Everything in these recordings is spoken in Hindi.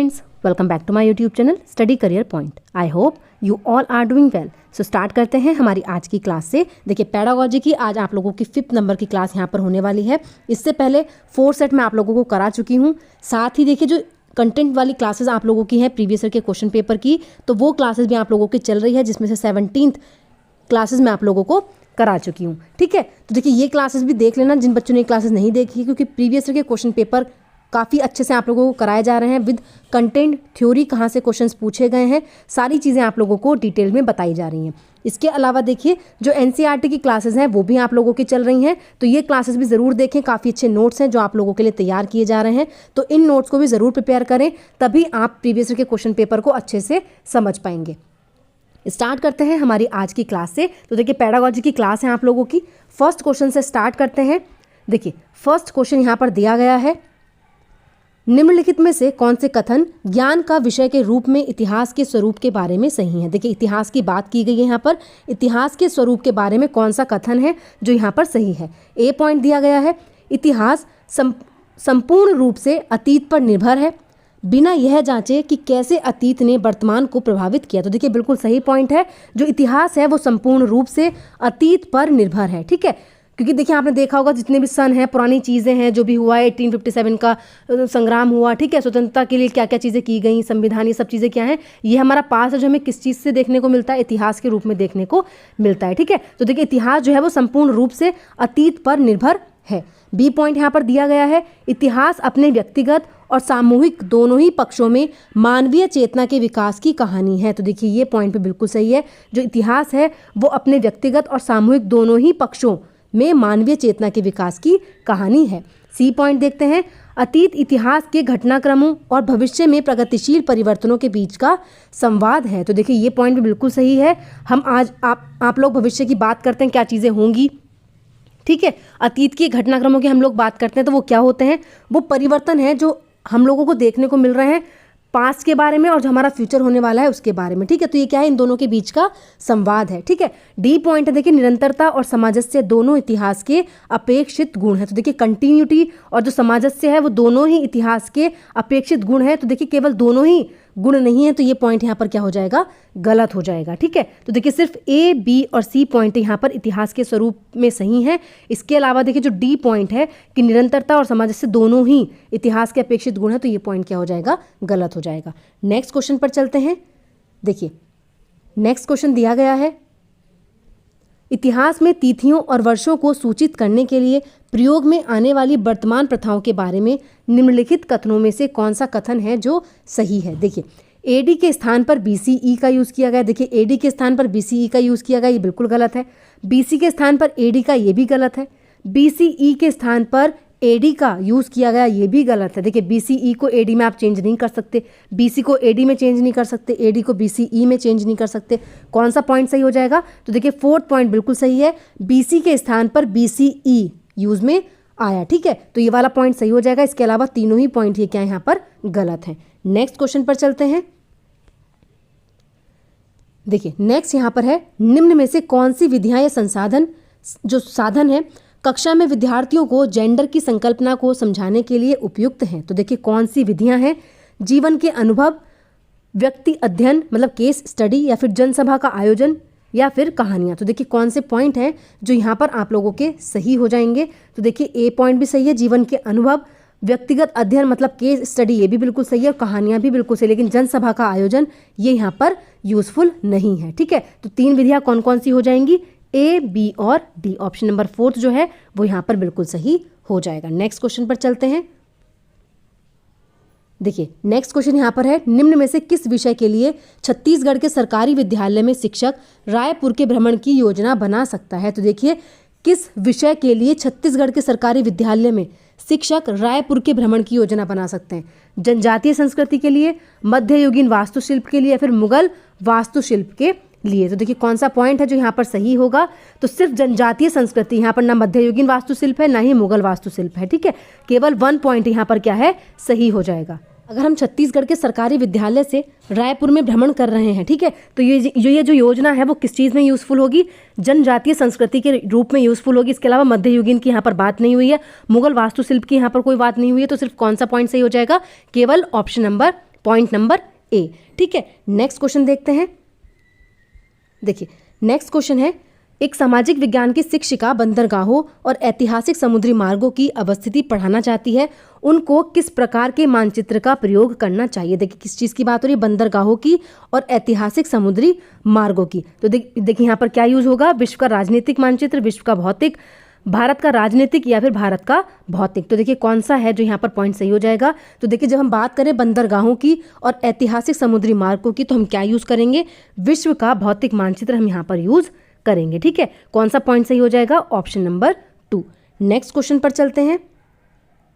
friends, welcome back to my YouTube channel Study Career Point. I hope you all are doing well. So start करते हैं हमारी आज की क्लास से। देखिए पैडागोजी की आज आप लोगों की 5th नंबर की क्लास यहाँ पर होने वाली है। इससे पहले 4 सेट मैं आप लोगों को करा चुकी हूँ। साथ ही देखिए जो कंटेंट वाली क्लासेस आप लोगों की हैं प्रीवियस ईयर के क्वेश्चन पेपर की, तो वो क्लासेस भी आप लोगों की चल रही है, जिसमें से 17th क्लासेस मैं आप लोगों को करा चुकी हूँ। ठीक है, तो देखिए ये क्लासेस भी देख लेना जिन बच्चों ने क्लासेस नहीं देखी, क्योंकि प्रीवियस ईयर के क्वेश्चन पेपर काफ़ी अच्छे से आप लोगों को कराए जा रहे हैं विद कंटेंट थ्योरी, कहाँ से क्वेश्चंस पूछे गए हैं, सारी चीज़ें आप लोगों को डिटेल में बताई जा रही हैं। इसके अलावा देखिए जो एनसीईआरटी की क्लासेस हैं वो भी आप लोगों की चल रही हैं, तो ये क्लासेस भी ज़रूर देखें। काफ़ी अच्छे नोट्स हैं जो आप लोगों के लिए तैयार किए जा रहे हैं, तो इन नोट्स को भी ज़रूर प्रिपेयर करें, तभी आप प्रीवियस ईयर के क्वेश्चन पेपर को अच्छे से समझ पाएंगे। स्टार्ट करते हैं हमारी आज की क्लास से। तो देखिए पैडागोजी की क्लास है आप लोगों की। फर्स्ट क्वेश्चन से स्टार्ट करते हैं। देखिए फर्स्ट क्वेश्चन यहाँ पर दिया गया है, निम्नलिखित में से कौन से कथन ज्ञान का विषय के रूप में इतिहास के स्वरूप के बारे में सही है। देखिए इतिहास की बात की गई है यहाँ पर, इतिहास के स्वरूप के बारे में कौन सा कथन है जो यहाँ पर सही है। ए पॉइंट दिया गया है, इतिहास संपूर्ण रूप से अतीत पर निर्भर है बिना यह जांचे कि कैसे अतीत ने वर्तमान को प्रभावित किया। तो देखिए बिल्कुल सही पॉइंट है, जो इतिहास है वो संपूर्ण रूप से अतीत पर निर्भर है। ठीक है, क्योंकि देखिए आपने देखा होगा जितने भी सन हैं, पुरानी चीज़ें हैं, जो भी हुआ है 1857 का संग्राम हुआ, ठीक है, स्वतंत्रता के लिए क्या क्या चीज़ें की गई, संविधान, ये सब चीज़ें क्या हैं, ये हमारा पास है जो हमें किस चीज़ से देखने को मिलता है, इतिहास के रूप में देखने को मिलता है। ठीक है, तो देखिए इतिहास जो है वो संपूर्ण रूप से अतीत पर निर्भर है। बी पॉइंट यहाँ पर दिया गया है, इतिहास अपने व्यक्तिगत और सामूहिक दोनों ही पक्षों में मानवीय चेतना के विकास की कहानी है। तो देखिए ये पॉइंट भी बिल्कुल सही है, जो इतिहास है वो अपने व्यक्तिगत और सामूहिक दोनों ही पक्षों में मानवीय चेतना के विकास की कहानी है। सी पॉइंट देखते हैं, अतीत इतिहास के घटनाक्रमों और भविष्य में प्रगतिशील परिवर्तनों के बीच का संवाद है। तो देखिए ये पॉइंट भी बिल्कुल सही है। हम आज आप लोग भविष्य की बात करते हैं, क्या चीज़ें होंगी, ठीक है, अतीत के घटनाक्रमों की हम लोग बात करते हैं तो वो क्या होते हैं, वो परिवर्तन है जो हम लोगों को देखने को मिल रहे हैं पास्ट के बारे में और जो हमारा फ्यूचर होने वाला है उसके बारे में। ठीक है, तो ये क्या है, इन दोनों के बीच का संवाद है। ठीक है, डी पॉइंट है, देखिए निरंतरता और सामंजस्य दोनों इतिहास के अपेक्षित गुण है। तो देखिए कंटिन्यूटी और जो सामंजस्य है वो दोनों ही इतिहास के अपेक्षित गुण है। तो देखिए केवल दोनों ही गुण नहीं है, तो ये पॉइंट यहाँ पर क्या हो जाएगा, गलत हो जाएगा। ठीक है, तो देखिए सिर्फ ए, बी और सी पॉइंट यहाँ पर इतिहास के स्वरूप में सही है। इसके अलावा देखिए जो डी पॉइंट है कि निरंतरता और सामंजस्य दोनों ही इतिहास के अपेक्षित गुण है, तो ये पॉइंट क्या हो जाएगा, गलत हो जाएगा। नेक्स्ट क्वेश्चन पर चलते हैं। देखिए नेक्स्ट क्वेश्चन दिया गया है, इतिहास में तिथियों और वर्षों को सूचित करने के लिए प्रयोग में आने वाली वर्तमान प्रथाओं के बारे में निम्नलिखित कथनों में से कौन सा कथन है जो सही है। देखिए एडी के स्थान पर बीसीई का यूज़ किया गया। देखिए एडी के स्थान पर बीसीई का यूज़ किया गया, ये बिल्कुल गलत है। बीसी के स्थान पर एडी का, ये भी गलत है। बीसीई के स्थान पर एडी का यूज़ किया गया, ये भी गलत है। देखिए बीसीई को एडी में आप चेंज नहीं कर सकते, बीसी को एडी में चेंज नहीं कर सकते, एडी को बीसीई में चेंज नहीं कर सकते। कौन सा पॉइंट सही हो जाएगा, तो देखिए 4th पॉइंट बिल्कुल सही है, बीसी के स्थान पर बीसीई यूज़ में आया। ठीक है, तो ये वाला पॉइंट सही हो जाएगा। इसके अलावा तीनों ही पॉइंट ये क्या है, यहाँ पर गलत है। नेक्स्ट क्वेश्चन पर चलते हैं। देखिए नेक्स्ट यहाँ पर है, निम्न में से कौन सी विधियाँ या संसाधन जो साधन है कक्षा में विद्यार्थियों को जेंडर की संकल्पना को समझाने के लिए उपयुक्त हैं। तो देखिए कौन सी विधियां हैं, जीवन के अनुभव, व्यक्ति अध्ययन मतलब केस स्टडी, या फिर जनसभा का आयोजन, या फिर कहानियां। तो देखिए कौन से पॉइंट हैं जो यहाँ पर आप लोगों के सही हो जाएंगे। तो देखिए ए पॉइंट भी सही है, जीवन के अनुभव, व्यक्तिगत अध्ययन मतलब केस स्टडी, ये भी बिल्कुल सही है, और कहानियाँ भी बिल्कुल सही, लेकिन जनसभा का आयोजन ये यहाँ पर यूजफुल नहीं है। ठीक है, तो 3 विधियाँ कौन कौन सी हो जाएंगी, ए, बी और डी। ऑप्शन नंबर 4 जो है वो यहाँ पर बिल्कुल सही हो जाएगा। नेक्स्ट क्वेश्चन पर चलते हैं। देखिए नेक्स्ट क्वेश्चन यहाँ पर है, निम्न में से किस विषय के लिए छत्तीसगढ़ के सरकारी विद्यालय में शिक्षक रायपुर के भ्रमण की योजना बना सकता है। तो देखिए किस विषय के लिए छत्तीसगढ़ के सरकारी विद्यालय में शिक्षक रायपुर के भ्रमण की योजना बना सकते हैं, जनजातीय संस्कृति के लिए, मध्ययुगीन वास्तुशिल्प के लिए, या फिर मुगल वास्तुशिल्प के लिए। तो देखिए कौन सा पॉइंट है जो यहाँ पर सही होगा, तो सिर्फ जनजातीय संस्कृति, यहाँ पर ना मध्ययुगीन वास्तुशिल्प है ना ही मुगल वास्तुशिल्प है। ठीक है, केवल 1 पॉइंट यहाँ पर क्या है, सही हो जाएगा। अगर हम छत्तीसगढ़ के सरकारी विद्यालय से रायपुर में भ्रमण कर रहे हैं, ठीक है, तो ये जो योजना है वो किस चीज़ में यूज़फुल होगी, जनजातीय संस्कृति के रूप में यूज़फुल होगी। इसके अलावा मध्ययुगीन की यहाँ पर बात नहीं हुई है, मुगल वास्तुशिल्प की यहाँ पर कोई बात नहीं हुई है, तो सिर्फ कौन सा पॉइंट सही हो जाएगा, केवल option number point number A. ठीक है, नेक्स्ट क्वेश्चन देखते हैं। देखिए नेक्स्ट क्वेश्चन है, एक सामाजिक विज्ञान की शिक्षिका बंदरगाहों और ऐतिहासिक समुद्री मार्गों की अवस्थिति पढ़ाना चाहती है, उनको किस प्रकार के मानचित्र का प्रयोग करना चाहिए। देखिए किस चीज़ की बात हो रही है, बंदरगाहों की और ऐतिहासिक समुद्री मार्गों की। तो देखिए यहाँ पर क्या यूज होगा, विश्व का राजनीतिक मानचित्र, विश्व का भौतिक, भारत का राजनीतिक या फिर भारत का भौतिक। तो देखिए कौन सा है जो यहाँ पर पॉइंट सही हो जाएगा। तो देखिए जब हम बात करें बंदरगाहों की और ऐतिहासिक समुद्री मार्गों की तो हम क्या यूज करेंगे, विश्व का भौतिक मानचित्र हम यहाँ पर यूज करेंगे। ठीक है, कौन सा पॉइंट सही हो जाएगा, ऑप्शन नंबर 2। नेक्स्ट क्वेश्चन पर चलते हैं।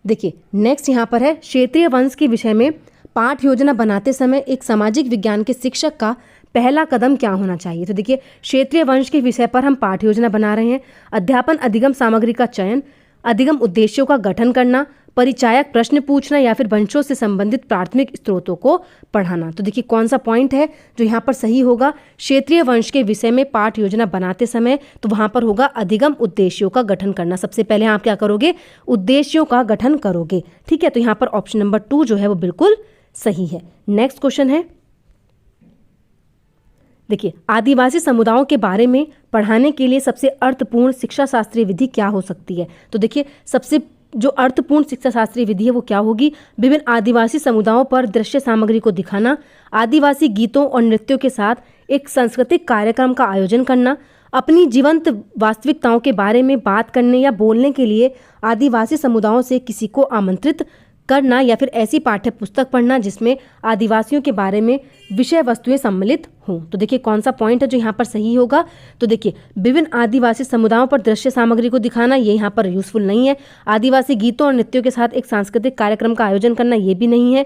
देखिए नेक्स्ट यहाँ पर है, क्षेत्रीय वंश के विषय में पाठ योजना बनाते समय एक सामाजिक विज्ञान के शिक्षक का पहला कदम क्या होना चाहिए। तो देखिए क्षेत्रीय वंश के विषय पर हम पाठ योजना बना रहे हैं। अध्यापन अधिगम सामग्री का चयन, अधिगम उद्देश्यों का गठन करना, परिचायक प्रश्न पूछना या फिर वंशों से संबंधित प्राथमिक स्रोतों को पढ़ाना। तो देखिए कौन सा पॉइंट है जो यहाँ पर सही होगा, क्षेत्रीय वंश के विषय में पाठ योजना बनाते समय तो वहाँ पर होगा अधिगम उद्देश्यों का गठन करना। सबसे पहले आप क्या करोगे, उद्देश्यों का गठन करोगे। ठीक है, तो यहाँ पर ऑप्शन नंबर 2 जो है वो बिल्कुल सही है। नेक्स्ट क्वेश्चन है, देखिए आदिवासी समुदायों के बारे में पढ़ाने के लिए सबसे अर्थपूर्ण शिक्षा शास्त्रीय विधि क्या हो सकती है। तो देखिए सबसे जो अर्थपूर्ण शिक्षा शास्त्रीय विधि है वो क्या होगी, विभिन्न आदिवासी समुदायों पर दृश्य सामग्री को दिखाना, आदिवासी गीतों और नृत्यों के साथ एक सांस्कृतिक कार्यक्रम का आयोजन करना, अपनी जीवंत वास्तविकताओं के बारे में बात करने या बोलने के लिए आदिवासी समुदायों से किसी को आमंत्रित करना, या फिर ऐसी पाठ्य पुस्तक पढ़ना जिसमें आदिवासियों के बारे में विषय वस्तुएं सम्मिलित हों। तो देखिए कौन सा पॉइंट है जो यहाँ पर सही होगा। तो देखिए विभिन्न आदिवासी समुदायों पर दृश्य सामग्री को दिखाना ये यहाँ पर यूजफुल नहीं है। आदिवासी गीतों और नृत्यों के साथ एक सांस्कृतिक कार्यक्रम का आयोजन करना ये भी नहीं है।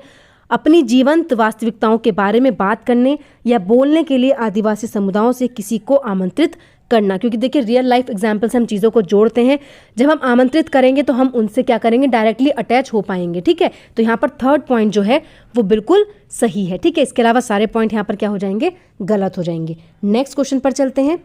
अपनी जीवंत वास्तविकताओं के बारे में बात करने या बोलने के लिए आदिवासी समुदायों से किसी को आमंत्रित करना, क्योंकि देखिए रियल लाइफ एग्जाम्पल से हम चीज़ों को जोड़ते हैं। जब हम आमंत्रित करेंगे तो हम उनसे क्या करेंगे, डायरेक्टली अटैच हो पाएंगे। ठीक है, तो यहाँ पर थर्ड पॉइंट जो है वो बिल्कुल सही है। ठीक है, इसके अलावा सारे पॉइंट यहाँ पर क्या हो जाएंगे, गलत हो जाएंगे। नेक्स्ट क्वेश्चन पर चलते हैं।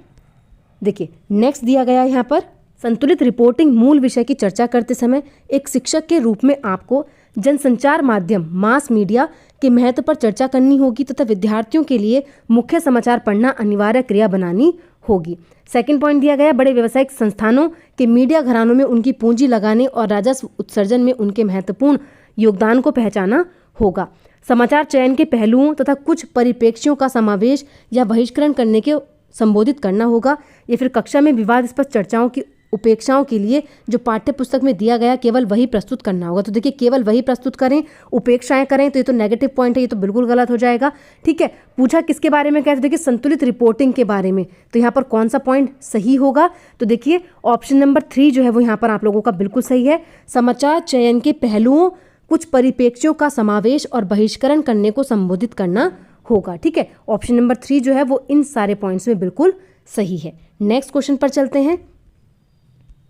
देखिए नेक्स्ट दिया गया है यहाँ पर, संतुलित रिपोर्टिंग मूल विषय की चर्चा करते समय एक शिक्षक के रूप में आपको जनसंचार माध्यम मास मीडिया के महत्व पर चर्चा करनी होगी तथा विद्यार्थियों के लिए मुख्य समाचार पढ़ना अनिवार्य क्रिया बनानी होगी। सेकंड पॉइंट दिया गया, बड़े व्यावसायिक संस्थानों के मीडिया घरानों में उनकी पूंजी लगाने और राजस्व उत्सर्जन में उनके महत्वपूर्ण योगदान को पहचाना होगा। समाचार चयन के पहलुओं तथा कुछ परिप्रेक्ष्यों का समावेश या बहिष्करण करने के संबोधित करना होगा, या फिर कक्षा में विवादास्पद चर्चाओं की उपेक्षाओं के लिए जो पाठ्य पुस्तक में दिया गया केवल वही प्रस्तुत करना होगा। तो देखिए केवल वही प्रस्तुत करें, उपेक्षाएं करें तो ये तो नेगेटिव पॉइंट है, ये तो बिल्कुल गलत हो जाएगा। ठीक है, पूछा किसके बारे में, कहते देखिए संतुलित रिपोर्टिंग के बारे में, तो यहाँ पर कौन सा पॉइंट सही होगा। तो देखिए ऑप्शन नंबर 3 जो है वो यहाँ पर आप लोगों का बिल्कुल सही है। समाचार चयन के पहलुओं, कुछ परिप्रेक्ष्यों का समावेश और बहिष्करण करने को संबोधित करना होगा। ठीक है, ऑप्शन नंबर 3 जो है वो इन सारे पॉइंट्स में बिल्कुल सही है। नेक्स्ट क्वेश्चन पर चलते हैं।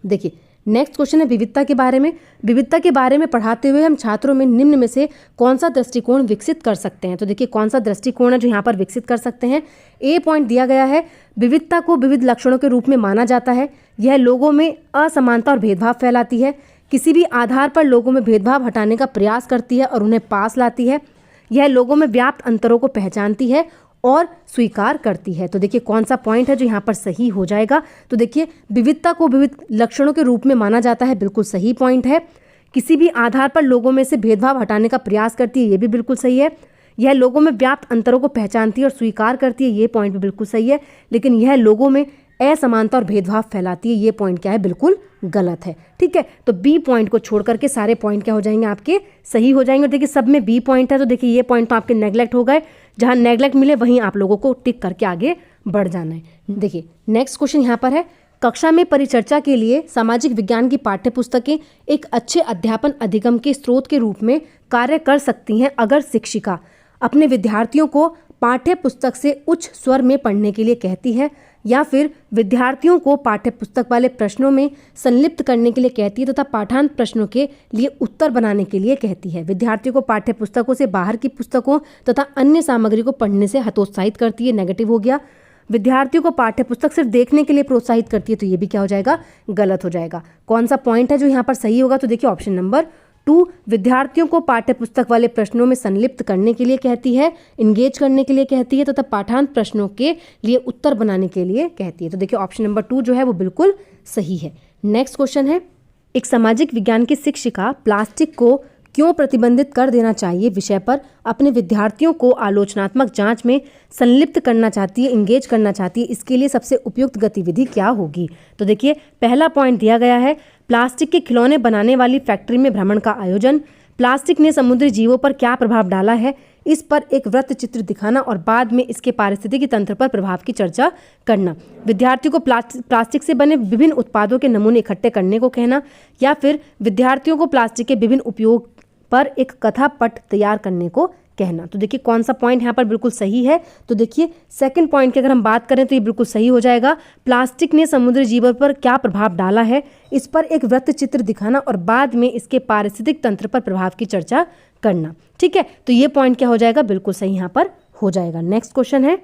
देखिए नेक्स्ट क्वेश्चन है विविधता के बारे में। विविधता के बारे में पढ़ाते हुए हम छात्रों में निम्न में से कौन सा दृष्टिकोण विकसित कर सकते हैं। तो देखिए कौन सा दृष्टिकोण है जो यहाँ पर विकसित कर सकते हैं। ए पॉइंट दिया गया है, विविधता को विविध लक्षणों के रूप में माना जाता है। यह लोगों में असमानता और भेदभाव फैलाती है, किसी भी आधार पर लोगों में भेदभाव हटाने का प्रयास करती है और उन्हें पास लाती है। यह लोगों में व्याप्त अंतरों को पहचानती है और स्वीकार करती है। तो देखिए कौन सा पॉइंट है जो यहाँ पर सही हो जाएगा। तो देखिए विविधता को विविध लक्षणों के रूप में माना जाता है, बिल्कुल सही पॉइंट है। किसी भी आधार पर लोगों में से भेदभाव हटाने का प्रयास करती है, ये भी बिल्कुल सही है। यह लोगों में व्याप्त अंतरों को पहचानती है और स्वीकार करती है, ये पॉइंट भी बिल्कुल सही है। लेकिन यह लोगों में असमानता और भेदभाव फैलाती है, ये पॉइंट क्या है, बिल्कुल गलत है। ठीक है, तो बी पॉइंट को छोड़ करके सारे पॉइंट क्या हो जाएंगे, आपके सही हो जाएंगे। देखिए सब में बी पॉइंट है, तो देखिए ये पॉइंट तो आपके नेगलेक्ट हो गए। जहां नेगलेक्ट मिले वहीं आप लोगों को टिक करके आगे बढ़ जाना है। देखिए नेक्स्ट क्वेश्चन यहाँ पर है, कक्षा में परिचर्चा के लिए सामाजिक विज्ञान की पाठ्य पुस्तकें एक अच्छे अध्यापन अधिगम के स्रोत के रूप में कार्य कर सकती हैं अगर शिक्षिका अपने विद्यार्थियों को पाठ्य पुस्तक से उच्च स्वर में पढ़ने के लिए कहती है, या फिर विद्यार्थियों को पाठ्य पुस्तक वाले प्रश्नों में संलिप्त करने के लिए कहती है तथा पाठांत प्रश्नों के लिए उत्तर बनाने के लिए कहती है। विद्यार्थियों को पाठ्य पुस्तकों से बाहर की पुस्तकों तथा अन्य सामग्री को पढ़ने से हतोत्साहित करती है, नेगेटिव हो गया। विद्यार्थियों को पाठ्य पुस्तक सिर्फ देखने के लिए प्रोत्साहित करती है, तो ये भी क्या हो जाएगा, गलत हो जाएगा। कौन सा पॉइंट है जो यहाँ पर सही होगा। तो देखिए ऑप्शन नंबर 2 विद्यार्थियों को पाठ्यपुस्तक वाले प्रश्नों में संलिप्त करने के लिए कहती है, इंगेज करने के लिए कहती है तथा पाठांत प्रश्नों के लिए उत्तर बनाने के लिए कहती है। तो देखिए ऑप्शन नंबर 2 जो है वो बिल्कुल सही है। नेक्स्ट क्वेश्चन है, एक सामाजिक विज्ञान की शिक्षिका प्लास्टिक को क्यों प्रतिबंधित कर देना चाहिए विषय पर अपने विद्यार्थियों को आलोचनात्मक जांच में संलिप्त करना चाहती है, इंगेज करना चाहती है, इसके लिए सबसे उपयुक्त गतिविधि क्या होगी। तो देखिए पहला पॉइंट दिया गया है, प्लास्टिक के खिलौने बनाने वाली फैक्ट्री में भ्रमण का आयोजन, प्लास्टिक ने समुद्री जीवों पर क्या प्रभाव डाला है, इस पर एक वृत्त चित्र दिखाना और बाद में इसके पारिस्थितिकी तंत्र पर प्रभाव की चर्चा करना, विद्यार्थियों को प्लास्टिक से बने विभिन्न उत्पादों के नमूने इकट्ठे करने को कहना, या फिर विद्यार्थियों को प्लास्टिक के विभिन्न उपयोग पर एक कथा पट तैयार करने को कहना। तो देखिए कौन सा पॉइंट यहाँ पर बिल्कुल सही है। तो देखिए सेकंड पॉइंट की अगर हम बात करें तो ये बिल्कुल सही हो जाएगा, प्लास्टिक ने समुद्री जीवों पर क्या प्रभाव डाला है, इस पर एक वृत्त चित्र दिखाना और बाद में इसके पारिस्थितिक तंत्र पर प्रभाव की चर्चा करना। ठीक है, तो ये पॉइंट क्या हो जाएगा, बिल्कुल सही यहाँ पर हो जाएगा। नेक्स्ट क्वेश्चन है,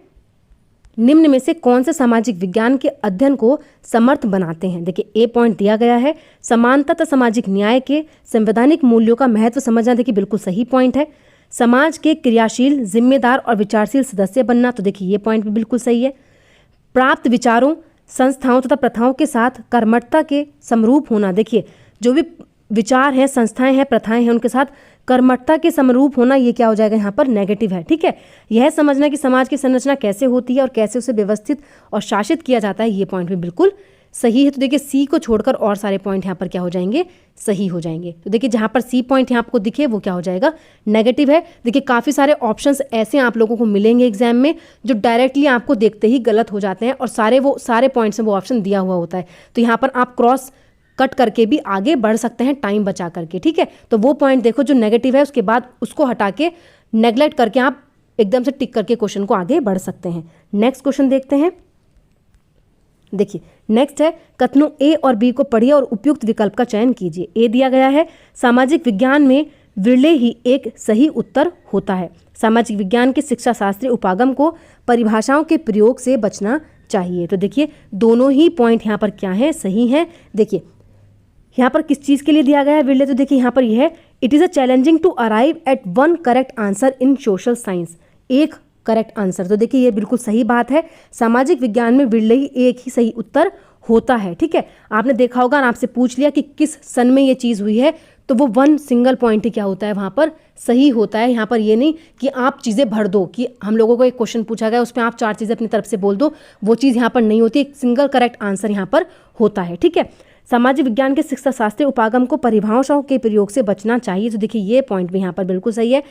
निम्न में से कौन से सामाजिक विज्ञान के अध्ययन को समर्थ बनाते हैं। देखिए ए पॉइंट दिया गया है, समानता तथा सामाजिक न्याय के संवैधानिक मूल्यों का महत्व समझना। देखिए बिल्कुल सही पॉइंट है। समाज के क्रियाशील, जिम्मेदार और विचारशील सदस्य बनना। तो देखिए ये पॉइंट भी बिल्कुल सही है। प्राप्त विचारों, संस्थाओं तथा प्रथाओं के साथ कर्मठता के समरूप होना। देखिए जो भी विचार हैं, संस्थाएं हैं, प्रथाएं हैं, उनके साथ कर्मठता के समरूप होना, ये क्या हो जाएगा यहाँ पर नेगेटिव है। ठीक है, यह समझना कि समाज की संरचना कैसे होती है और कैसे उसे व्यवस्थित और शासित किया जाता है, ये पॉइंट भी बिल्कुल सही है। तो देखिए सी को छोड़कर और सारे पॉइंट यहाँ पर क्या हो जाएंगे, सही हो जाएंगे। तो देखिए जहाँ पर सी पॉइंट यहाँ आपको दिखे वो क्या हो जाएगा, नेगेटिव है। देखिए काफ़ी सारे ऑप्शंस ऐसे आप लोगों को मिलेंगे एग्जाम में जो डायरेक्टली आपको देखते ही गलत हो जाते हैं और सारे पॉइंट्स में वो ऑप्शन दिया हुआ होता है। तो यहाँ पर आप क्रॉस कट करके भी आगे बढ़ सकते हैं टाइम बचा करके। ठीक है, तो वो पॉइंट देखो जो नेगेटिव है, उसके बाद उसको हटा के नेग्लेक्ट करके आप एकदम से टिक करके क्वेश्चन को आगे बढ़ सकते हैं। नेक्स्ट क्वेश्चन देखते हैं। देखिए नेक्स्ट है, कथनों ए और बी को पढ़िए और उपयुक्त विकल्प का चयन कीजिए। ए दिया गया है, सामाजिक विज्ञान में विरले ही एक सही उत्तर होता है। सामाजिक विज्ञान के शिक्षा शास्त्रीय उपागम को परिभाषाओं के प्रयोग से बचना चाहिए। तो देखिए दोनों ही पॉइंट यहाँ पर क्या है, सही है। देखिए यहाँ पर किस चीज़ के लिए दिया गया है विरले, तो देखिए यहाँ पर यह है, it is a challenging to arrive at one correct answer in social science, एक करेक्ट आंसर। तो देखिए ये बिल्कुल सही बात है, सामाजिक विज्ञान में विरले ही एक ही सही उत्तर होता है। ठीक है, आपने देखा होगा और आपसे पूछ लिया कि किस सन में ये चीज़ हुई है, तो वो वन सिंगल पॉइंट ही क्या होता है, वहाँ पर सही होता है। यहाँ पर ये नहीं कि आप चीज़ें भर दो, कि हम लोगों को एक क्वेश्चन पूछा गया उसमें आप 4 चीज़ें अपनी तरफ से बोल दो, वो चीज़ यहाँ पर नहीं होती, एक सिंगल करेक्ट आंसर यहाँ पर होता है। ठीक है, सामाजिक विज्ञान के शिक्षा शास्त्रीय उपागम को परिभाषाओं के प्रयोग से बचना चाहिए। तो देखिए ये पॉइंट भी यहाँ पर बिल्कुल सही है।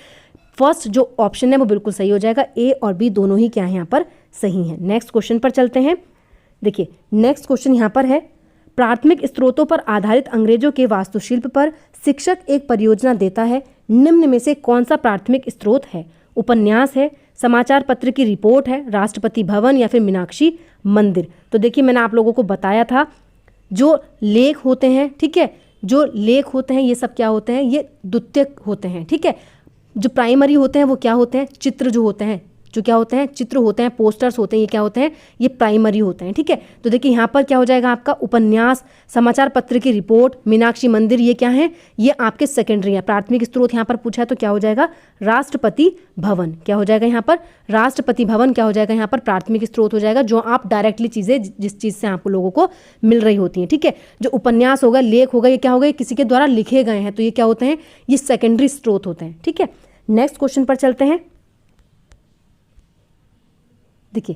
फर्स्ट जो ऑप्शन है वो बिल्कुल सही हो जाएगा, ए और बी दोनों ही क्या है यहाँ पर सही हैं। नेक्स्ट क्वेश्चन पर चलते हैं। देखिए नेक्स्ट क्वेश्चन यहाँ पर है, प्राथमिक स्रोतों पर आधारित अंग्रेजों के वास्तुशिल्प पर शिक्षक एक परियोजना देता है, निम्न में से कौन सा प्राथमिक स्रोत है। उपन्यास है, समाचार पत्र की रिपोर्ट है, राष्ट्रपति भवन या फिर मीनाक्षी मंदिर। तो देखिए मैंने आप लोगों को बताया था जो लेख होते हैं, ठीक है, जो लेख होते हैं ये सब क्या होते हैं, ये द्वितीयक होते हैं। ठीक है, जो प्राइमरी होते हैं वो क्या होते हैं, चित्र जो होते हैं, जो क्या होते हैं, चित्र होते हैं, पोस्टर्स होते हैं, ये क्या होते हैं, ये प्राइमरी होते हैं। ठीक है, तो देखिए यहाँ पर क्या हो जाएगा आपका उपन्यास, समाचार पत्र की रिपोर्ट, मीनाक्षी मंदिर, ये क्या है, ये आपके सेकेंडरी है। प्राथमिक स्रोत यहाँ पर पूछा तो क्या हो जाएगा, राष्ट्रपति भवन। क्या हो जाएगा यहाँ पर, राष्ट्रपति भवन क्या हो जाएगा यहाँ पर, प्राथमिक स्रोत हो जाएगा, जो आप डायरेक्टली चीज़ें जिस चीज़ से आपको लोगों को मिल रही होती हैं। ठीक है, जो उपन्यास होगा, लेख होगा, ये क्या होगा, ये किसी के द्वारा लिखे गए हैं, तो ये क्या होते हैं, ये सेकेंडरी स्रोत होते हैं। ठीक है, नेक्स्ट क्वेश्चन पर चलते हैं। देखिए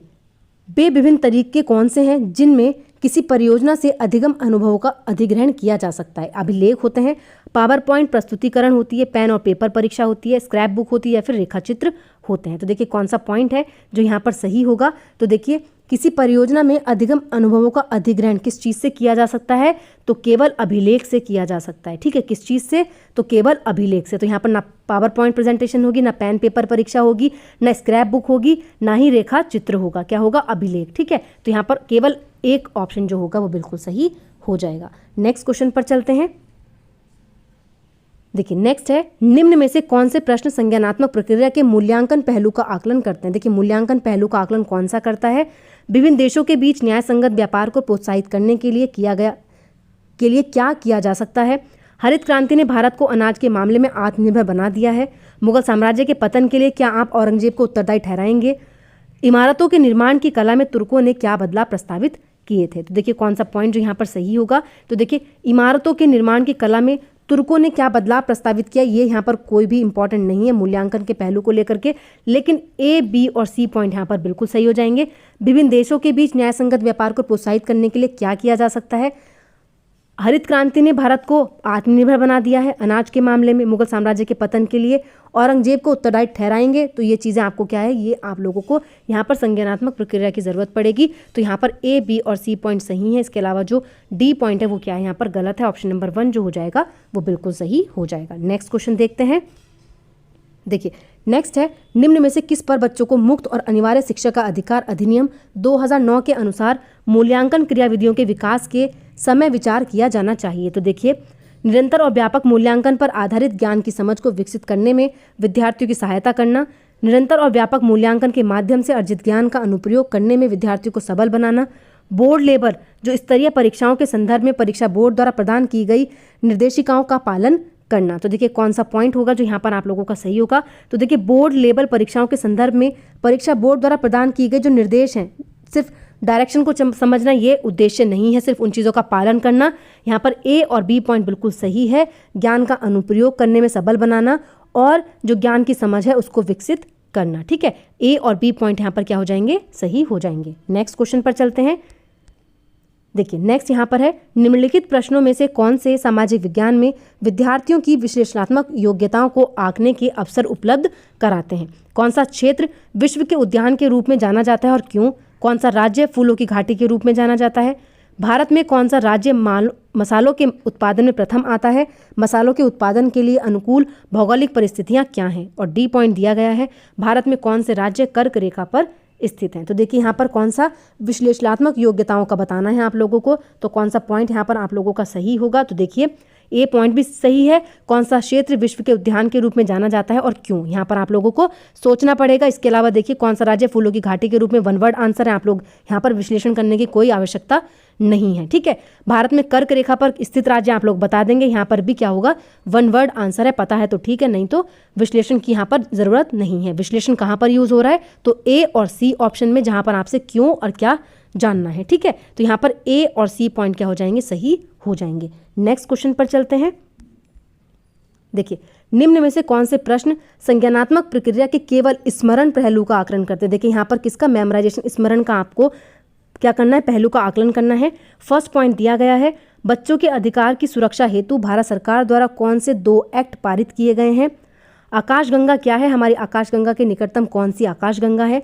वे विभिन्न तरीके कौन से हैं जिनमें किसी परियोजना से अधिगम अनुभवों का अधिग्रहण किया जा सकता है। अभिलेख होते हैं, पावर पॉइंट प्रस्तुतिकरण होती है, पेन और पेपर परीक्षा होती है, स्क्रैप बुक होती है या फिर रेखाचित्र होते हैं। तो देखिए कौन सा पॉइंट है जो यहाँ पर सही होगा। तो देखिए किसी परियोजना में अधिगम अनुभवों का अधिग्रहण किस चीज़ से किया जा सकता है, तो केवल अभिलेख से किया जा सकता है। ठीक है, किस चीज़ से, तो केवल अभिलेख से। तो यहाँ पर ना पावर पॉइंट प्रेजेंटेशन होगी, ना पेन पेपर परीक्षा होगी, ना स्क्रैप बुक होगी, ना ही रेखा चित्र होगा, क्या होगा, अभिलेख। ठीक है, तो यहाँ पर केवल एक ऑप्शन जो होगा वो बिल्कुल सही हो जाएगा। नेक्स्ट क्वेश्चन पर चलते हैं। देखिए नेक्स्ट है, निम्न में से कौन से प्रश्न संज्ञानात्मक प्रक्रिया के मूल्यांकन पहलू का आकलन करते हैं। देखिए मूल्यांकन पहलू का आकलन कौन सा करता है, विभिन्न देशों के बीच न्याय संगत व्यापार को प्रोत्साहित करने के लिए क्या किया जा सकता है, हरित क्रांति ने भारत को अनाज के मामले में आत्मनिर्भर बना दिया है। मुगल साम्राज्य के पतन के लिए क्या आप औरंगजेब को उत्तरदायी ठहराएंगे? इमारतों के निर्माण की कला में तुर्कों ने क्या बदलाव प्रस्तावित किए थे? तो देखिए कौन सा पॉइंट जो यहाँ पर सही होगा, तो देखिए इमारतों के निर्माण की कला में तुर्कों ने क्या बदलाव प्रस्तावित किया, ये यहाँ पर कोई भी इंपॉर्टेंट नहीं है मूल्यांकन के पहलू को लेकर के, लेकिन ए, बी और सी पॉइंट यहाँ पर बिल्कुल सही हो जाएंगे। विभिन्न देशों के बीच न्यायसंगत व्यापार को प्रोत्साहित करने के लिए क्या किया जा सकता है? हरित क्रांति ने भारत को आत्मनिर्भर बना दिया है अनाज के मामले में। मुगल साम्राज्य के पतन के लिए औरंगजेब को उत्तरदायी ठहराएंगे। तो ये चीज़ें आपको क्या है, ये आप लोगों को यहाँ पर संज्ञानात्मक प्रक्रिया की ज़रूरत पड़ेगी। तो यहाँ पर ए, बी और सी पॉइंट सही है। इसके अलावा जो डी पॉइंट है वो क्या है, यहाँ पर गलत है। ऑप्शन नंबर 1 जो हो जाएगा वो बिल्कुल सही हो जाएगा। नेक्स्ट क्वेश्चन देखते हैं। देखिए नेक्स्ट है, निम्न में से किस पर बच्चों को मुक्त और अनिवार्य शिक्षा का अधिकार अधिनियम 2009 के अनुसार मूल्यांकन क्रियाविधियों के विकास के समय विचार किया जाना चाहिए? तो देखिए, निरंतर और व्यापक मूल्यांकन पर आधारित ज्ञान की समझ को विकसित करने में विद्यार्थियों की सहायता करना, निरंतर और व्यापक मूल्यांकन के माध्यम से अर्जित ज्ञान का अनुप्रयोग करने में विद्यार्थियों को सबल बनाना, बोर्ड लेवल जो स्तरीय परीक्षाओं के संदर्भ में परीक्षा बोर्ड द्वारा प्रदान की गई निर्देशिकाओं का पालन करना। तो देखिए कौन सा पॉइंट होगा जो यहाँ पर आप लोगों का सही होगा? तो देखिए बोर्ड लेवल परीक्षाओं के संदर्भ में परीक्षा बोर्ड द्वारा प्रदान की गई जो निर्देश हैं, सिर्फ डायरेक्शन को समझना ये उद्देश्य नहीं है, सिर्फ उन चीज़ों का पालन करना। यहाँ पर ए और बी पॉइंट बिल्कुल सही है। ज्ञान का अनुप्रयोग करने में सबल बनाना और जो ज्ञान की समझ है उसको विकसित करना। ठीक है, ए और बी पॉइंट यहाँ पर क्या हो जाएंगे, सही हो जाएंगे। नेक्स्ट क्वेश्चन पर चलते हैं। देखिए नेक्स्ट यहाँ पर है, निम्नलिखित प्रश्नों में से कौन से सामाजिक विज्ञान में विद्यार्थियों की विश्लेषणात्मक योग्यताओं को आंकने के अवसर उपलब्ध कराते हैं? कौन सा क्षेत्र विश्व के उद्यान के रूप में जाना जाता है और क्यों? कौन सा राज्य फूलों की घाटी के रूप में जाना जाता है? भारत में कौन सा राज्य मसालों के उत्पादन में प्रथम आता है? मसालों के उत्पादन के लिए अनुकूल भौगोलिक परिस्थितियां क्या हैं? और डी पॉइंट दिया गया है, भारत में कौन से राज्य कर्क रेखा पर स्थित हैं? तो देखिए यहाँ पर कौन सा विश्लेषणात्मक योग्यताओं का बताना है आप लोगों को, तो कौन सा पॉइंट यहाँ पर आप लोगों का सही होगा? तो देखिए ए पॉइंट भी सही है। कौन सा क्षेत्र विश्व के उद्यान के रूप में जाना जाता है और क्यों, यहाँ पर आप लोगों को सोचना पड़ेगा। इसके अलावा देखिए कौन सा राज्य फूलों की घाटी के रूप में, वन वर्ड आंसर है, आप लोग यहाँ पर विश्लेषण करने की कोई आवश्यकता नहीं है। ठीक है, भारत में कर्क रेखा पर स्थित राज्य आप लोग बता देंगे। यहाँ पर भी क्या होगा, वन वर्ड आंसर है, पता है तो ठीक है, नहीं तो विश्लेषण की यहाँ पर जरूरत नहीं है। विश्लेषण कहाँ पर यूज हो रहा है, तो ए और सी ऑप्शन में, जहाँ पर आपसे क्यों और क्या जानना है। ठीक है, तो यहाँ पर ए और सी पॉइंट क्या हो जाएंगे, सही हो जाएंगे। नेक्स्ट क्वेश्चन पर चलते हैं। देखिए निम्न में से कौन से प्रश्न संज्ञानात्मक प्रक्रिया के केवल स्मरण पहलू का आकलन करते हैं? देखिए यहाँ पर किसका मेमोराइजेशन, स्मरण का आपको क्या करना है, पहलू का आकलन करना है। फर्स्ट पॉइंट दिया गया है, बच्चों के अधिकार की सुरक्षा हेतु भारत सरकार द्वारा कौन से 2 एक्ट पारित किए गए हैं? आकाशगंगा क्या है, हमारी आकाशगंगा के निकटतम कौन सी आकाशगंगा है?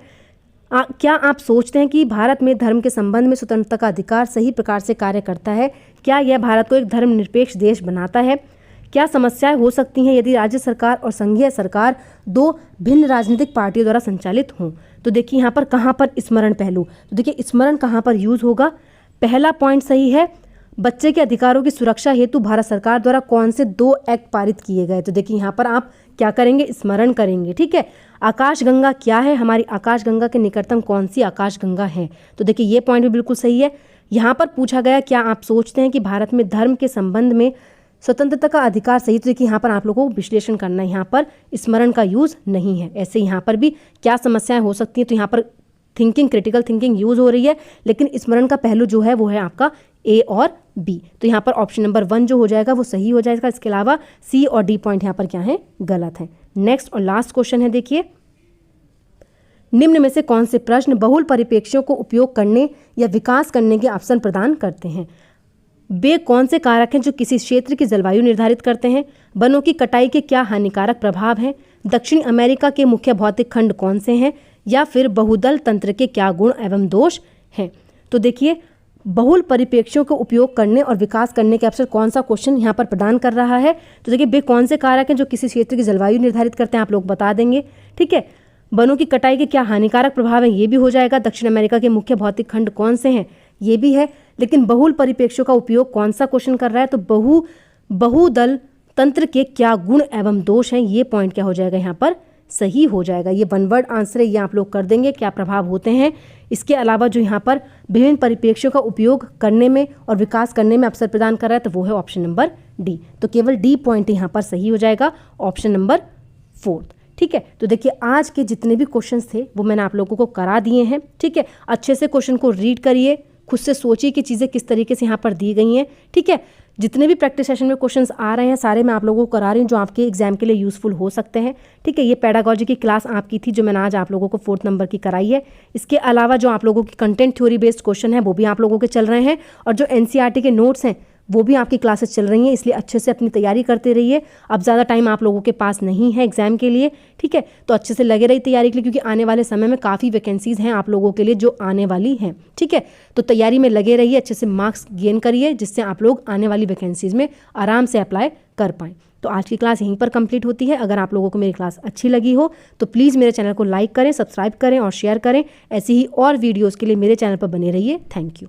क्या आप सोचते हैं कि भारत में धर्म के संबंध में स्वतंत्रता का अधिकार सही प्रकार से कार्य करता है? क्या यह भारत को एक धर्मनिरपेक्ष देश बनाता है? क्या समस्याएं हो सकती हैं यदि राज्य सरकार और संघीय सरकार 2 भिन्न राजनीतिक पार्टियों द्वारा संचालित हों? तो देखिए यहाँ पर कहाँ पर स्मरण पहलू, तो देखिए स्मरण कहाँ पर यूज होगा? पहला पॉइंट सही है, बच्चे के अधिकारों की सुरक्षा हेतु भारत सरकार द्वारा कौन से 2 एक्ट पारित किए गए? तो देखिए यहाँ पर आप क्या करेंगे, स्मरण करेंगे। ठीक है, आकाशगंगा क्या है, हमारी आकाशगंगा के निकटतम कौन सी आकाशगंगा है? तो देखिए ये पॉइंट भी बिल्कुल सही है। यहाँ पर पूछा गया, क्या आप सोचते हैं कि भारत में धर्म के संबंध में स्वतंत्रता का अधिकार सही? तो देखिए यहाँ पर आप लोगों को विश्लेषण करना है, यहाँ पर स्मरण का यूज नहीं है। ऐसे यहाँ पर भी क्या समस्याएं हो सकती हैं, तो यहाँ पर थिंकिंग, क्रिटिकल थिंकिंग यूज हो रही है, लेकिन स्मरण का पहलू जो है वो है आपका ए और बी। तो यहाँ पर ऑप्शन नंबर 1 जो हो जाएगा वो सही हो जाएगा। इसके अलावा सी और डी पॉइंट यहाँ पर क्या है, गलत है। नेक्स्ट और लास्ट क्वेश्चन है, देखिए निम्न में से कौन से प्रश्न बहुल परिप्रेक्ष्यों को उपयोग करने या विकास करने के अवसर प्रदान करते हैं? वे कौन से कारक हैं जो किसी क्षेत्र की जलवायु निर्धारित करते हैं? वनों की कटाई के क्या हानिकारक प्रभाव हैं? दक्षिण अमेरिका के मुख्य भौतिक खंड कौन से हैं? या फिर बहुदल तंत्र के क्या गुण एवं दोष हैं? तो देखिए बहुल परिप्रेक्ष्यों को उपयोग करने और विकास करने के अवसर कौन सा क्वेश्चन यहाँ पर प्रदान कर रहा है? तो देखिए वे कौन से कारक हैं जो किसी क्षेत्र की जलवायु निर्धारित करते हैं, आप लोग बता देंगे। ठीक है, वनों की कटाई के क्या हानिकारक प्रभाव है, ये भी हो जाएगा। दक्षिण अमेरिका के मुख्य भौतिक खंड कौन से हैं, ये भी है। लेकिन बहुल परिप्रेक्ष्यों का उपयोग कौन सा क्वेश्चन कर रहा है, तो बहुदल तंत्र के क्या गुण एवं दोष हैं, ये पॉइंट क्या हो जाएगा यहाँ पर सही हो जाएगा। ये वन वर्ड आंसर है, ये आप लोग कर देंगे। क्या प्रभाव होते हैं? इसके अलावा जो यहाँ पर विभिन्न परिप्रेक्ष्यों का उपयोग करने में और विकास करने में अवसर प्रदान कर रहा है, तो वो है ऑप्शन नंबर डी। तो केवल डी पॉइंट यहाँ पर सही हो जाएगा, ऑप्शन नंबर 4। ठीक है, तो देखिए आज के जितने भी क्वेश्चंस थे वो मैंने आप लोगों को करा दिए हैं। ठीक है, अच्छे से क्वेश्चन को रीड करिए, खुद से सोचिए कि चीज़ें किस तरीके से यहाँ पर दी गई हैं। ठीक है, जितने भी प्रैक्टिस सेशन में क्वेश्चंस आ रहे हैं सारे मैं आप लोगों को करा रही हूँ जो आपके एग्जाम के लिए यूज़फुल हो सकते हैं। ठीक है, ये पेडागोजी की क्लास आपकी थी जो मैंने आज आप लोगों को 4th नंबर की कराई है। इसके अलावा जो आप लोगों की कंटेंट थ्योरी बेस्ड क्वेश्चन है वो भी आप लोगों के चल रहे हैं, और जो NCERT के नोट्स हैं वो भी आपकी क्लासेस चल रही हैं, इसलिए अच्छे से अपनी तैयारी करते रहिए। अब ज़्यादा टाइम आप लोगों के पास नहीं है एग्जाम के लिए। ठीक है, तो अच्छे से लगे रहिए तैयारी के लिए, क्योंकि आने वाले समय में काफ़ी वैकेंसीज़ हैं आप लोगों के लिए जो आने वाली हैं। ठीक है, तो तैयारी में लगे रहिए, अच्छे से मार्क्स गेन करिए, जिससे आप लोग आने वाली वैकेंसीज़ में आराम से अप्लाई कर पाएँ। तो आज की क्लास यहीं पर कंप्लीट होती है। अगर आप लोगों को मेरी क्लास अच्छी लगी हो तो प्लीज़ मेरे चैनल को लाइक करें, सब्सक्राइब करें और शेयर करें। ऐसी ही और वीडियोज़ के लिए मेरे चैनल पर बने रहिए। Thank you.